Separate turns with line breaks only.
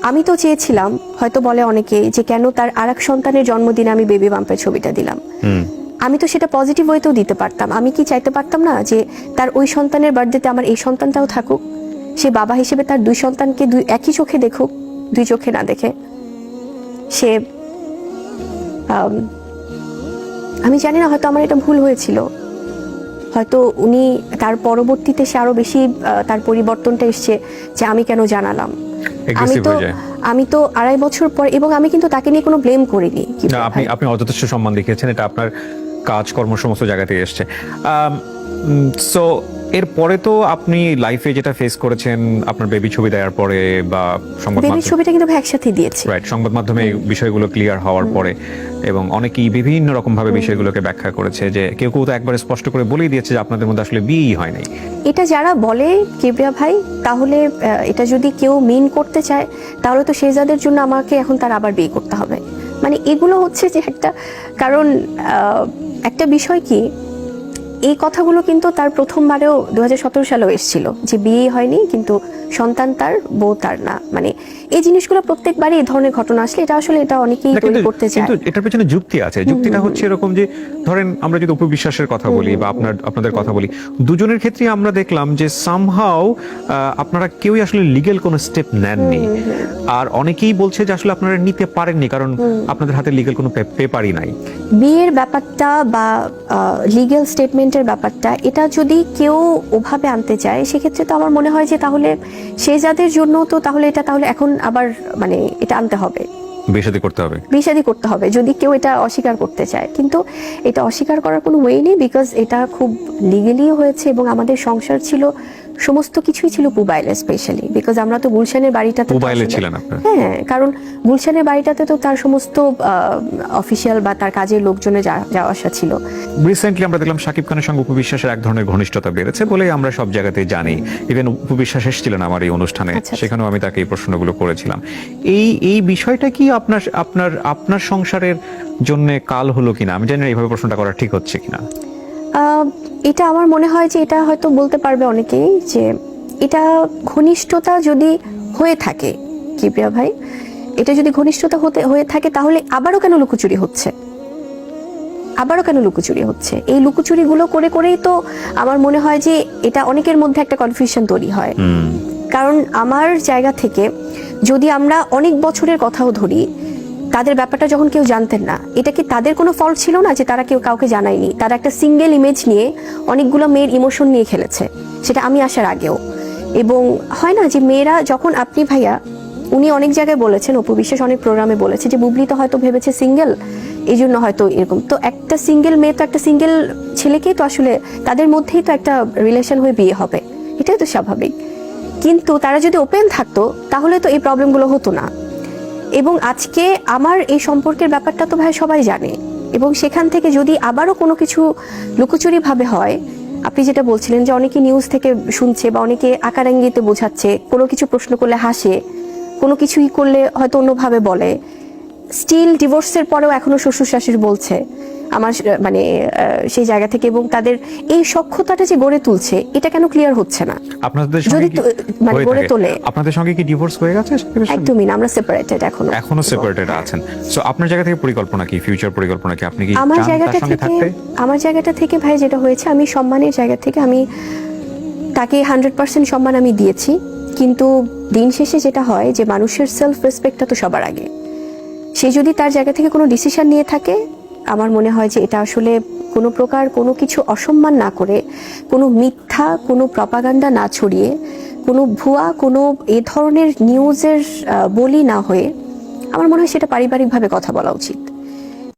আমি তো চেয়েছিলাম, হয়তো বলে অনেকে যে কেন তার আরেক সন্তানের জন্মদিনে আমি বেবি বাম্পের ছবিটা দিলাম। আমি তো সেটা পজিটিভ ওয়েতেও দিতে পারতাম। আমি কি চাইতে পারতাম না যে তার ওই সন্তানের বার্থডেতে আমার এই সন্তানটাও থাকুক, সে বাবা হিসেবে তার দুই সন্তানকে একই চোখে দেখুক, দুই চোখে না দেখে। সে আমি জানি না, হয়তো আমার এটা ভুল হয়েছিল, হয়তো উনি তার পরবর্তীতে সে আরো বেশি তার পরিবর্তনটা এসছে যে আমি কেন জানালাম। আমি তো 2.5 বছর পর, এবং আমি কিন্তু তাকে নিয়ে কোনো ব্লেম করিনি।
আপনি অযথেষ্ট সম্মান দেখিয়েছেন, এটা আপনার কাজকর্ম সমস্ত জায়গা থেকে এসছে। সো এরপরে তো আপনি লাইফে যেটা ফেস করেছেন আপনার বেবি ছবি দেওয়ার পরে বা সংবাদ
বেবি ছবিটা কিন্তু একসাথে দিয়েছি,
রাইট, সংবাদ মাধ্যমে বিষয়গুলো ক্লিয়ার হওয়ার পরে, এবং অনেকেই বিভিন্ন রকম ভাবে বিষয়গুলোকে ব্যাখ্যা করেছে যে কেউ কেউ তো একবারে স্পষ্ট করে বলেই দিয়েছে যে আপনাদের মধ্যে আসলে বিয়েই হয় নাই।
এটা যারা বলে কিবরিয়া ভাই, তাহলে এটা যদি কেউ মিন করতে চায় তাহলে তো শেহজাদের জন্য আমাকে এখন তার আবার বিয়ে করতে হবে। মানে এগুলো হচ্ছে যে একটা, কারণ একটা বিষয় কি, এই কথাগুলো কিন্তু তার প্রথমবারেও 2017 সালেও এসেছিল যে বিয়ে হয়নি কিন্তু সন্তান তার, বউ তার না। মানে এই জিনিসগুলো প্রত্যেকবারই এই ধরনের ঘটনা আসলে এটা আসলে এটা অনেকেই তৈরি করতে চায়।
কিন্তু এটার পেছনে যুক্তি আছে। যুক্তিটা হচ্ছে এরকম যে ধরেন আমরা যদি উপবিশ্বাসের কথা বলি বা আপনাদের কথা বলি, দুজনের ক্ষেত্রে আমরা দেখলাম যে সামহাউ আপনারা কেউই আসলে লিগ্যাল কোনো স্টেপ নেননি। আর অনেকেই বলছে যে আসলে আপনারা নিতে পারেননি কারণ আপনাদের হাতে লিগ্যাল কোনো পেপারই নাই।
বিয়ের ব্যাপারটা বা লিগ্যাল স্টেটমেন্টের ব্যাপারটা, এটা যদি কেউ ওভাবে আনতে চায় সেক্ষেত্রে তো আমার মনে হয় যে তাহলে শেহজাদের জন্য তো তাহলে এটা তাহলে এখন আবার মানে এটা আনতে হবে,
বিয়ে-শাদী করতে হবে,
বিয়ে-শাদী করতে হবে যদি কেউ এটা অস্বীকার করতে চায়। কিন্তু এটা অস্বীকার করার কোনো ওয়ে নেই, বিকজ এটা খুব লিগেলি হয়েছে এবং আমাদের সংসার ছিল, সমস্ত কিছুই ছিল পুবাইলে, স্পেশালি বিকজ আমরা তো গুলশানের বাড়িটাতে
পুবাইলে ছিলেন আপনারা।
হ্যাঁ, কারণ গুলশানের বাড়িটাতে তো তার সমস্ত অফিসিয়াল বা তার কাজের লোকজনের যাওয়া আসা ছিল।
রিসেন্টলি আমরা দেখলাম শাকিব খানের সঙ্গে উপবিশ্বাসের এক ধরনের ঘনিষ্ঠতা বেড়েছে বলে আমরা সব জায়গাতেই জানি। ইভেন উপবিশ্বাস এসেছিলেন আমার এই অনুষ্ঠানে, সেখানেও আমি তাকে এই প্রশ্নগুলো করেছিলাম। এই বিষয়টা কি আপনার সংসারের জন্য কাল হলো কিনা আমি জানি না, এইভাবে প্রশ্নটা করা ঠিক হচ্ছে কিনা।
এটা আমার মনে হয় যে এটা হয়তো বলতে পারবে অনেকেই যে এটা ঘনিষ্ঠতা যদি হয়ে থাকে, কিবরিয়া ভাই, এটা যদি ঘনিষ্ঠতা হয়ে থাকে তাহলে আবারও কেন লুকোচুরি হচ্ছে, এই লুকোচুরিগুলো করে করেই তো আমার মনে হয় যে এটা অনেকের মধ্যে একটা কনফিউশন তৈরি হয়। কারণ আমার জায়গা থেকে যদি আমরা অনেক বছরের কথাও ধরি, তাদের ব্যাপারটা যখন কেউ জানতেন না, এটা কি তাদের কোনো ফল্ট ছিল না যে তারা কেউ কাউকে জানায়নি? তারা একটা সিঙ্গেল ইমেজ নিয়ে অনেকগুলো মেয়ের ইমোশন নিয়ে খেলেছে, সেটা আমি আসার আগেও। এবং হয় না যে মেয়েরা যখন, আপনি ভাইয়া উনি অনেক জায়গায় বলেছেন, উপবিশ্বাস অনেক প্রোগ্রামে বলেছে যে বুবলি তো হয়তো ভেবেছে সিঙ্গেল, এই জন্য হয়তো এরকম। তো একটা সিঙ্গেল মেয়ে তো একটা সিঙ্গেল ছেলেকেই তো আসলে তাদের মধ্যেই তো একটা রিলেশন হয়ে বিয়ে হবে, এটাই তো স্বাভাবিক। কিন্তু তারা যদি ওপেন থাকতো তাহলে তো এই প্রবলেমগুলো হতো না। এবং আজকে আমার এই সম্পর্কের ব্যাপারটা তো ভাই সবাই জানে, এবং সেখান থেকে যদি আবারও কোনো কিছু লুকোচুরি ভাবে হয়, আপনি যেটা বলছিলেন যে অনেকে নিউজ থেকে শুনছে বা অনেকে আকার ইঙ্গিতে বোঝাচ্ছে, কোনো কিছু প্রশ্ন করলে হাসে, কোনো কিছুই করলে হয়তো অন্যভাবে বলে, স্টিল ডিভোর্সের পরেও এখনো শ্বশুর শাশুড়ি বলছে আমার, মানে সেই জায়গা থেকে, এবং তাদের এই সখ্যতাটা যে গড়ে তুলছে এটা কেন ক্লিয়ার হচ্ছে না?
আপনাদের সঙ্গে
মানে গড়ে তোলে,
আপনাদের সঙ্গে কি ডিভোর্স হয়ে গেছে?
একদমই না, আমরা সেপারেটেড, এখনো
সেপারেটেড আছেন। সো আপনার জায়গা থেকে পরিকল্পনা কি, ফিউচার পরিকল্পনা কি? আপনি কি
আমার জায়গাটা থেকে ভাই যেটা হয়েছে, আমি সম্মানের জায়গা থেকে আমি তাকে 100% সম্মান আমি দিয়েছি। কিন্তু দিন শেষে যেটা হয় যে মানুষের সেলফ রেসপেক্টটা তো সবার আগে। সে যদি তার জায়গা থেকে কোনো ডিসিশন নিয়ে থাকে, আমার মনে হয় যে এটা আসলে কোনো প্রকার কোনো কিছু অসম্মান না করে, কোনো মিথ্যা কোনো প্রপাগান্ডা না ছড়িয়ে, কোনো ভুয়া কোনো এ ধরনের নিউজের বলি না হয়ে, আমার মনে হয় সেটা পারিবারিকভাবে কথা বলা উচিত।